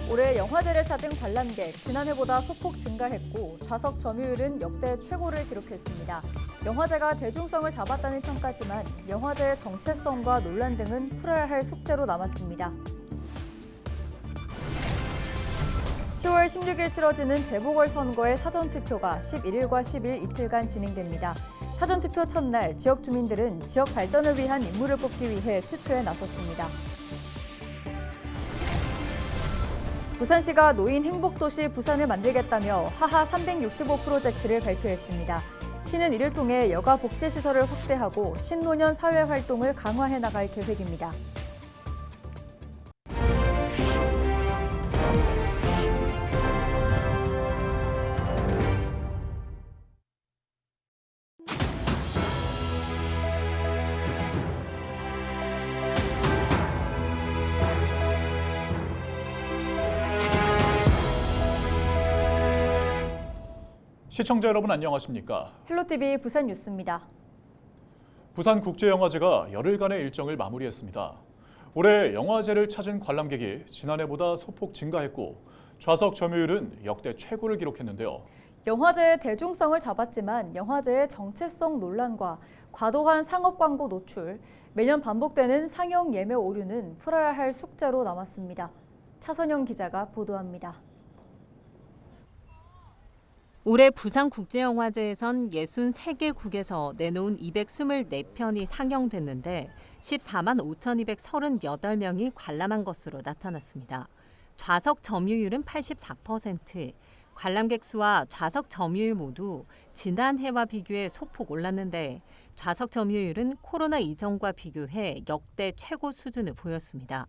올해 영화제를 찾은 관람객, 지난해보다 소폭 증가했고 좌석 점유율은 역대 최고를 기록했습니다. 영화제가 대중성을 잡았다는 평가지만 영화제의 정체성과 논란 등은 풀어야 할 숙제로 남았습니다. 10월 16일 치러지는 재보궐선거의 사전투표가 11일과 10일 이틀간 진행됩니다. 사전투표 첫날 지역 주민들은 지역 발전을 위한 인물을 뽑기 위해 투표에 나섰습니다. 부산시가 노인 행복도시 부산을 만들겠다며 하하 365 프로젝트를 발표했습니다. 시는 이를 통해 여가 복지시설을 확대하고 신노년 사회활동을 강화해 나갈 계획입니다. 시청자 여러분 안녕하십니까? 헬로티비 부산 뉴스입니다. 부산국제영화제가 열흘간의 일정을 마무리했습니다. 올해 영화제를 찾은 관람객이 지난해보다 소폭 증가했고 좌석 점유율은 역대 최고를 기록했는데요. 영화제의 대중성을 잡았지만 영화제의 정체성 논란과 과도한 상업 광고 노출, 매년 반복되는 상영 예매 오류는 풀어야 할 숙제로 남았습니다. 차선영 기자가 보도합니다. 올해 부산국제영화제에선 63개국에서 내놓은 224편이 상영됐는데 14만 5,238명이 관람한 것으로 나타났습니다. 좌석 점유율은 84%, 관람객 수와 좌석 점유율 모두 지난해와 비교해 소폭 올랐는데 좌석 점유율은 코로나 이전과 비교해 역대 최고 수준을 보였습니다.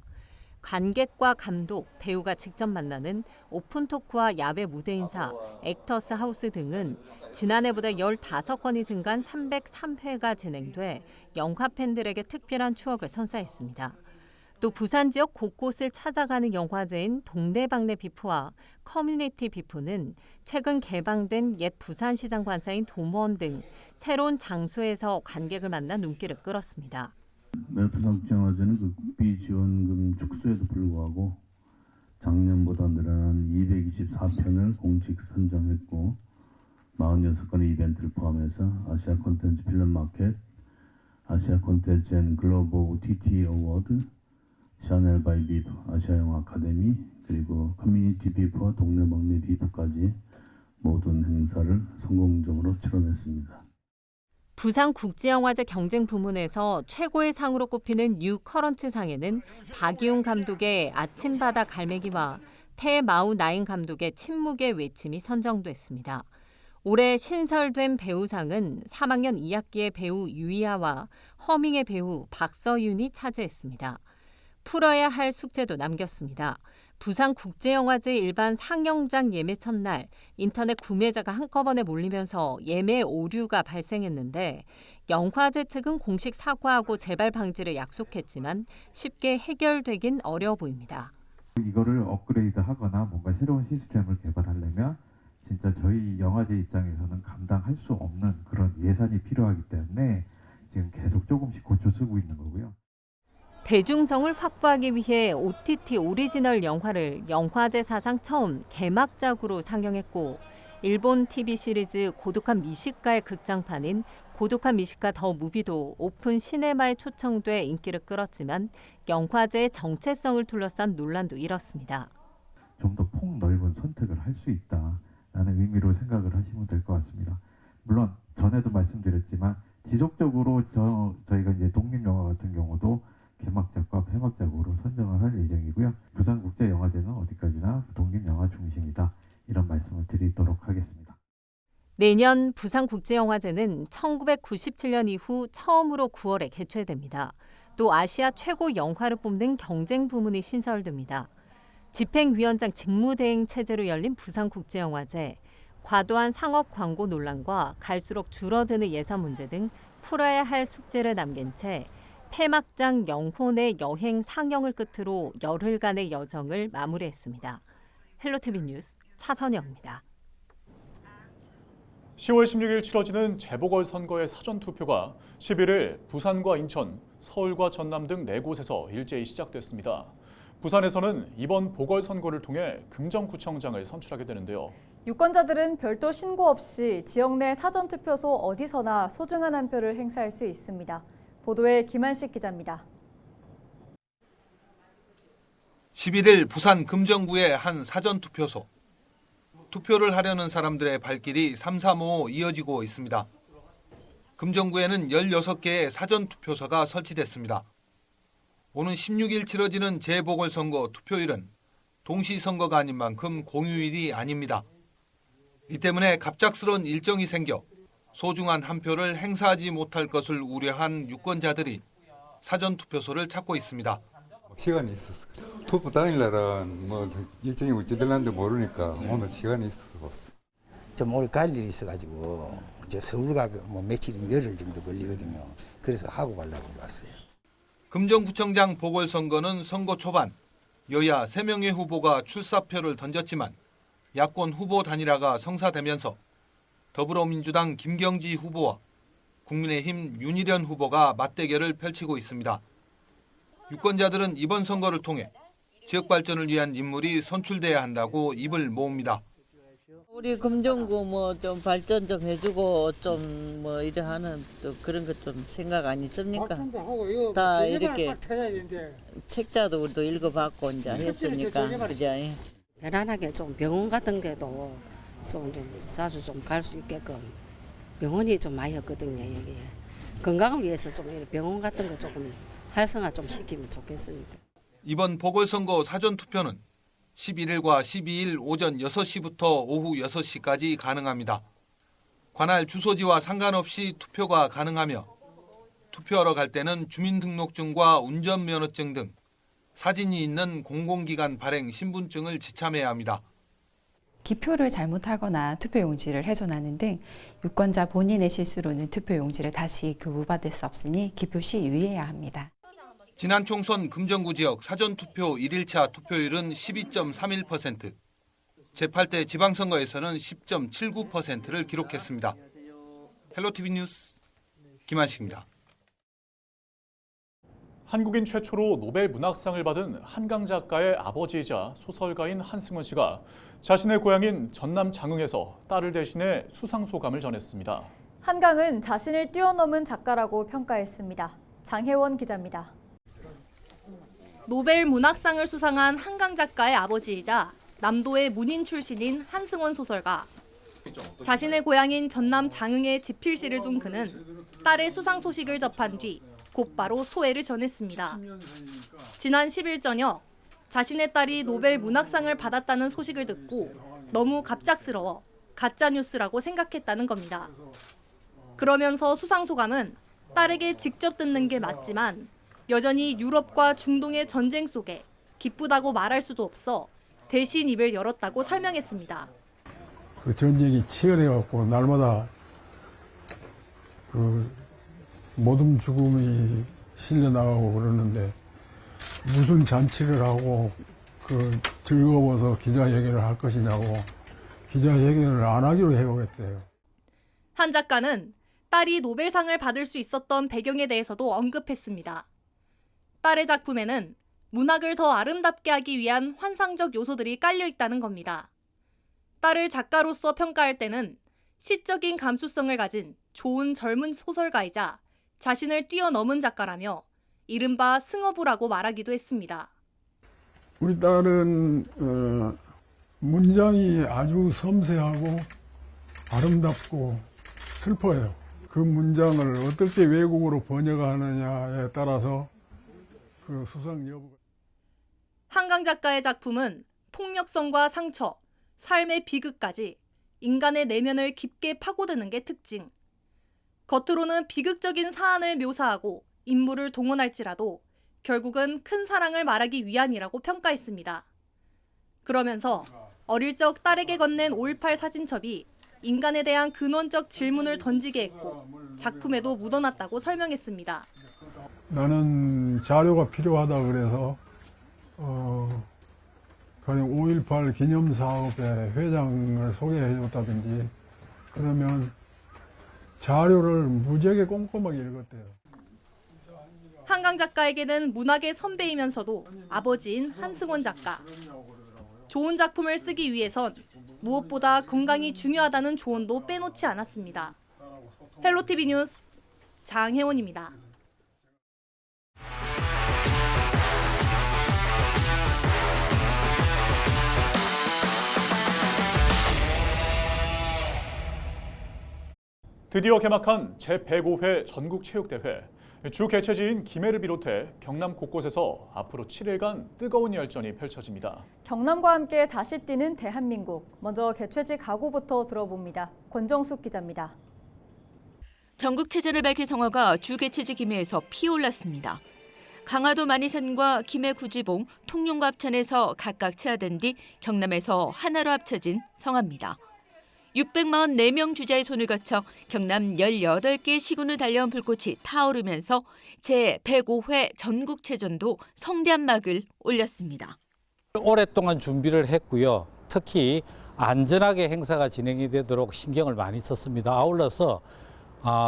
관객과 감독, 배우가 직접 만나는 오픈토크와 야외 무대 인사, 액터스 하우스 등은 지난해보다 15건이 증가한 303회가 진행돼 영화 팬들에게 특별한 추억을 선사했습니다. 또 부산 지역 곳곳을 찾아가는 영화제인 동네방네 비프와 커뮤니티 비프는 최근 개방된 옛 부산시장 관사인 도무원 등 새로운 장소에서 관객을 만나 눈길을 끌었습니다. 부산국제영화제는 그 국비 지원금 축소에도 불구하고 작년보다 늘어난 224편을 공식 선정했고 46건의 이벤트를 포함해서 아시아 콘텐츠 필름 마켓, 아시아 콘텐츠 앤 글로벌 OTT 어워드, 샤넬 바이 비프, 아시아 영화 아카데미, 그리고 커뮤니티 비프와 동네 막내 비프까지 모든 행사를 성공적으로 치러냈습니다. 부산국제영화제 경쟁 부문에서 최고의 상으로 꼽히는 뉴커런트 상에는 박이훈 감독의 아침바다 갈매기와 태마우 나인 감독의 침묵의 외침이 선정됐습니다. 올해 신설된 배우상은 3학년 2학기의 배우 유이아와 허밍의 배우 박서윤이 차지했습니다. 풀어야 할 숙제도 남겼습니다. 부산국제영화제 일반 상영장 예매 첫날 인터넷 구매자가 한꺼번에 몰리면서 예매 오류가 발생했는데 영화제 측은 공식 사과하고 재발 방지를 약속했지만 쉽게 해결되긴 어려워 보입니다. 이거를 업그레이드하거나 뭔가 새로운 시스템을 개발하려면 진짜 저희 영화제 입장에서는 감당할 수 없는 그런 예산이 필요하기 때문에 지금 계속 조금씩 고쳐 쓰고 있는 거고요. 대중성을 확보하기 위해 OTT 오리지널 영화를 영화제 사상 처음 개막작으로 상영했고 일본 TV 시리즈 고독한 미식가의 극장판인 고독한 미식가 더 무비도 오픈 시네마에 초청돼 인기를 끌었지만 영화제의 정체성을 둘러싼 논란도 일었습니다. 좀 더 폭넓은 선택을 할 수 있다라는 의미로 생각을 하시면 될 것 같습니다. 물론 전에도 말씀드렸지만 지속적으로 저희가 이제 독립영화 같은 경우도 개막작과 폐막작으로 선정을 할 예정이고요. 부산국제영화제는 어디까지나 독립영화 중심이다. 이런 말씀을 드리도록 하겠습니다. 내년 부산국제영화제는 1997년 이후 처음으로 9월에 개최됩니다. 또 아시아 최고 영화를 뽑는 경쟁 부문이 신설됩니다. 집행위원장 직무대행 체제로 열린 부산국제영화제, 과도한 상업 광고 논란과 갈수록 줄어드는 예산 문제 등 풀어야 할 숙제를 남긴 채 폐막장 영혼의 여행 상영을 끝으로 열흘간의 여정을 마무리했습니다. 헬로티비 뉴스 차선영입니다. 10월 16일 치러지는 재보궐선거의 사전투표가 11일 부산과 인천, 서울과 전남 등 4곳에서 일제히 시작됐습니다. 부산에서는 이번 보궐선거를 통해 금정구청장을 선출하게 되는데요. 유권자들은 별도 신고 없이 지역 내 사전투표소 어디서나 소중한 한 표를 행사할 수 있습니다. 보도에 김한식 기자입니다. 11일 부산 금정구의 한 사전투표소. 투표를 하려는 사람들의 발길이 삼삼오오 이어지고 있습니다. 금정구에는 16개의 사전투표소가 설치됐습니다. 오는 16일 치러지는 재보궐선거 투표일은 동시선거가 아닌 만큼 공휴일이 아닙니다. 이 때문에 갑작스러운 일정이 생겨 소중한 한 표를 행사하지 못할 것을 우려한 유권자들이 사전투표소를 찾고 있습니다. 시간이 있었어. 투표 당일날은 일정이 어찌 될는지 모르니까 오늘 시간이 있어서 왔어. 좀 오늘 갈 일이 있어가지고 이제 서울 가고 며칠 열흘 정도 걸리거든요. 그래서 하고 가려고 왔어요. 금정구청장 보궐선거는 선거 초반 여야 3명의 후보가 출사표를 던졌지만 야권 후보 단일화가 성사되면서 더불어민주당 김경지 후보와 국민의힘 윤희련 후보가 맞대결을 펼치고 있습니다. 유권자들은 이번 선거를 통해 지역 발전을 위한 인물이 선출돼야 한다고 입을 모읍니다. 우리 금정구 좀 발전 좀 해주고 좀 이래 하는 또 그런 것 좀 생각 안 있습니까? 다 이렇게 책자도 우리도 읽어봤고 이제 했으니까 그죠? 편안하게 좀 병원 같은 게도 좀 자주 좀 갈 수 있게끔 병원이 좀 많이 없거든요. 여기 건강을 위해서 좀 병원 같은 거 조금 활성화 좀 시키면 좋겠습니다. 이번 보궐선거 사전투표는 11일과 12일 오전 6시부터 오후 6시까지 가능합니다. 관할 주소지와 상관없이 투표가 가능하며 투표하러 갈 때는 주민등록증과 운전면허증 등 사진이 있는 공공기관 발행 신분증을 지참해야 합니다. 기표를 잘못하거나 투표용지를 훼손하는 등 유권자 본인의 실수로는 투표용지를 다시 교부받을 수 없으니 기표 시 유의해야 합니다. 지난 총선 금정구 지역 사전투표 1일차 투표율은 12.31%, 제8대 지방선거에서는 10.79%를 기록했습니다. 헬로티비 뉴스 김한식입니다. 한국인 최초로 노벨 문학상을 받은 한강 작가의 아버지이자 소설가인 한승원 씨가 자신의 고향인 전남 장흥에서 딸을 대신해 수상 소감을 전했습니다. 한강은 자신을 뛰어넘은 작가라고 평가했습니다. 장혜원 기자입니다. 노벨 문학상을 수상한 한강 작가의 아버지이자 남도의 문인 출신인 한승원 소설가. 자신의 고향인 전남 장흥에 집필지를 둔 그는 딸의 수상 소식을 접한 뒤 곧바로 소회를 전했습니다. 지난 10일 저녁 자신의 딸이 노벨 문학상을 받았다는 소식을 듣고 너무 갑작스러워 가짜뉴스라고 생각했다는 겁니다. 그러면서 수상 소감은 딸에게 직접 듣는 게 맞지만 여전히 유럽과 중동의 전쟁 속에 기쁘다고 말할 수도 없어 대신 입을 열었다고 설명했습니다. 그 전쟁이 치열해갖고 날마다 그 모든 죽음이 실려나가고 그러는데 무슨 잔치를 하고 그 즐거워서 기자회견을 할 것이냐고 기자회견을 안 하기로 해오겠대요. 한 작가는 딸이 노벨상을 받을 수 있었던 배경에 대해서도 언급했습니다. 딸의 작품에는 문학을 더 아름답게 하기 위한 환상적 요소들이 깔려 있다는 겁니다. 딸을 작가로서 평가할 때는 시적인 감수성을 가진 좋은 젊은 소설가이자 자신을 뛰어넘은 작가라며 이른바 승어부라고 말하기도 했습니다. 우리 딸은 문장이 아주 섬세하고 아름답고 슬퍼요. 그 문장을 어떻게 외국어로 번역하느냐에 따라서 그 수상 여부가. 한강 작가의 작품은 폭력성과 상처, 삶의 비극까지 인간의 내면을 깊게 파고드는 게 특징. 겉으로는 비극적인 사안을 묘사하고 인물을 동원할지라도 결국은 큰 사랑을 말하기 위함이라고 평가했습니다. 그러면서 어릴 적 딸에게 건넨 5.18 사진첩이 인간에 대한 근원적 질문을 던지게 했고 작품에도 묻어놨다고 설명했습니다. 나는 자료가 필요하다 그래서 그냥 5.18 기념사업의 회장을 소개해줬다든지 그러면 자료를 무지하게 꼼꼼하게 읽었대요. 한강 작가에게는 문학의 선배이면서도 아버지인 한승원 작가. 좋은 작품을 쓰기 위해선 무엇보다 건강이 중요하다는 조언도 빼놓지 않았습니다. 헬로티비 뉴스 장혜원입니다. 드디어 개막한 제105회 전국체육대회. 주 개최지인 김해를 비롯해 경남 곳곳에서 앞으로 7일간 뜨거운 열전이 펼쳐집니다. 경남과 함께 다시 뛰는 대한민국. 먼저 개최지 각오부터 들어봅니다. 권정숙 기자입니다. 전국체전을 밝힌 성화가 주 개최지 김해에서 피올랐습니다. 강화도 만이산과 김해 구지봉, 통영과 합천에서 각각 체화된 뒤 경남에서 하나로 합쳐진 성화입니다. 644명 주자의 손을 거쳐 경남 18개 시군을 달려온 불꽃이 타오르면서 제105회 전국체전도 성대한 막을 올렸습니다. 오랫동안 준비를 했고요. 특히 안전하게 행사가 진행이 되도록 신경을 많이 썼습니다. 아울러서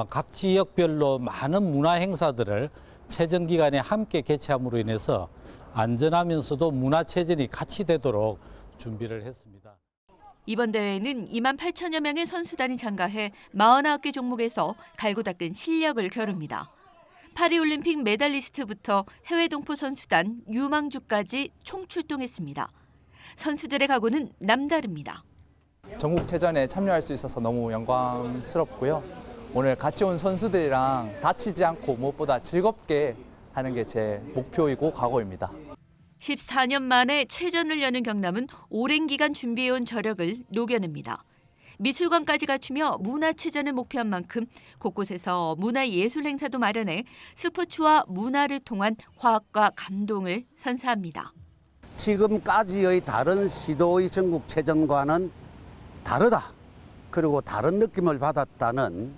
각 지역별로 많은 문화 행사들을 체전 기간에 함께 개최함으로 인해서 안전하면서도 문화체전이 같이 되도록 준비를 했습니다. 이번 대회에는 2만 8천여 명의 선수단이 참가해 49개 종목에서 갈고 닦은 실력을 겨룹니다. 파리올림픽 메달리스트부터 해외 동포 선수단 유망주까지 총출동했습니다. 선수들의 각오는 남다릅니다. 전국체전에 참여할 수 있어서 너무 영광스럽고요. 오늘 같이 온 선수들이랑 다치지 않고 무엇보다 즐겁게 하는 게 제 목표이고 각오입니다. 14년 만에 체전을 여는 경남은 오랜 기간 준비해온 저력을 녹여냅니다. 미술관까지 갖추며 문화체전을 목표한 만큼 곳곳에서 문화예술 행사도 마련해 스포츠와 문화를 통한 화학과 감동을 선사합니다. 지금까지의 다른 시도의 전국체전과는 다르다. 그리고 다른 느낌을 받았다는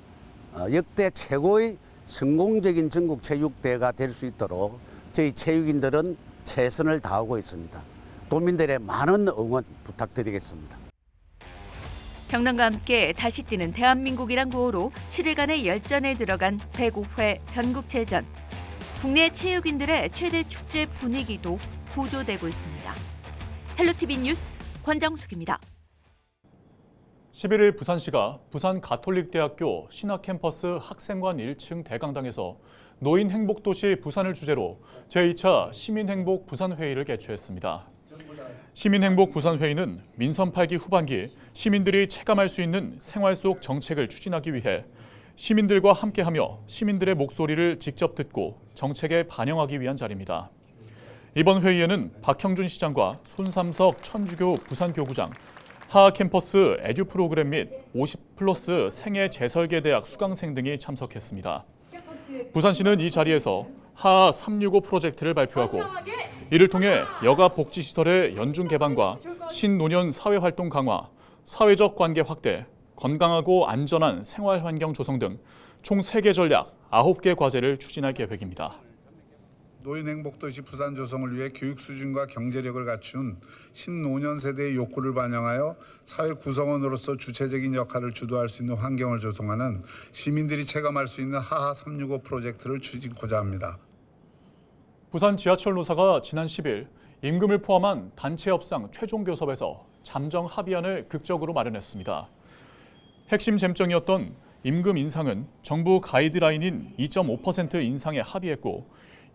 역대 최고의 성공적인 전국체육대회가 될 수 있도록 저희 체육인들은 최선을 다하고 있습니다. 도민들의 많은 응원 부탁드리겠습니다. 경남과 함께 다시 뛰는 대한민국이란 구호로 7일간의 열전에 들어간 105회 전국체전. 국내 체육인들의 최대 축제 분위기도 고조되고 있습니다. 헬로티비 뉴스 권정숙입니다. 11일 부산시가 부산 가톨릭대학교 신학캠퍼스 학생관 1층 대강당에서 노인 행복도시 부산을 주제로 제2차 시민행복 부산회의를 개최했습니다. 시민행복 부산회의는 민선 8기 후반기 시민들이 체감할 수 있는 생활 속 정책을 추진하기 위해 시민들과 함께하며 시민들의 목소리를 직접 듣고 정책에 반영하기 위한 자리입니다. 이번 회의에는 박형준 시장과 손삼석 천주교 부산교구장, 하하 캠퍼스 에듀 프로그램 및 50+ 생애 재설계대학 수강생 등이 참석했습니다. 부산시는 이 자리에서 하하 365 프로젝트를 발표하고 이를 통해 여가 복지시설의 연중 개방과 신노년 사회활동 강화, 사회적 관계 확대, 건강하고 안전한 생활환경 조성 등 총 3개 전략 9개 과제를 추진할 계획입니다. 노인 행복도시 부산 조성을 위해 교육 수준과 경제력을 갖춘 신노년 세대의 욕구를 반영하여 사회 구성원으로서 주체적인 역할을 주도할 수 있는 환경을 조성하는 시민들이 체감할 수 있는 하하 365 프로젝트를 추진하고자 합니다. 부산 지하철 노사가 지난 10일 임금을 포함한 단체 협상 최종 교섭에서 잠정 합의안을 극적으로 마련했습니다. 핵심 쟁점이었던 임금 인상은 정부 가이드라인인 2.5% 인상에 합의했고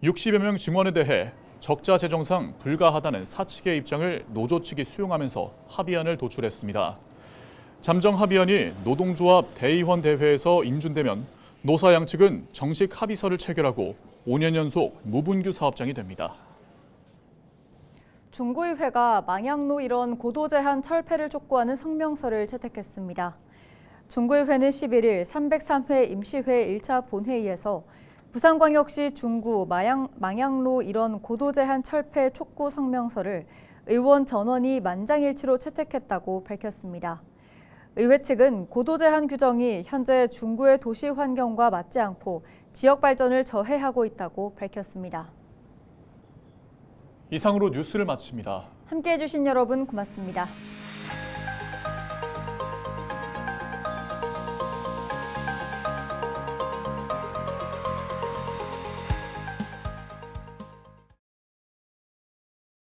60여 명 증원에 대해 적자 재정상 불가하다는 사측의 입장을 노조 측이 수용하면서 합의안을 도출했습니다. 잠정 합의안이 노동조합 대의원 대회에서 인준되면 노사 양측은 정식 합의서를 체결하고 5년 연속 무분규 사업장이 됩니다. 중구의회가 망향로 일원 고도 제한 철폐를 촉구하는 성명서를 채택했습니다. 중구의회는 11일 303회 임시회 1차 본회의에서 부산광역시 중구 망향로 일원 고도 제한 철폐 촉구 성명서를 의원 전원이 만장일치로 채택했다고 밝혔습니다. 의회 측은 고도 제한 규정이 현재 중구의 도시 환경과 맞지 않고 지역 발전을 저해하고 있다고 밝혔습니다. 이상으로 뉴스를 마칩니다. 함께해 주신 여러분 고맙습니다.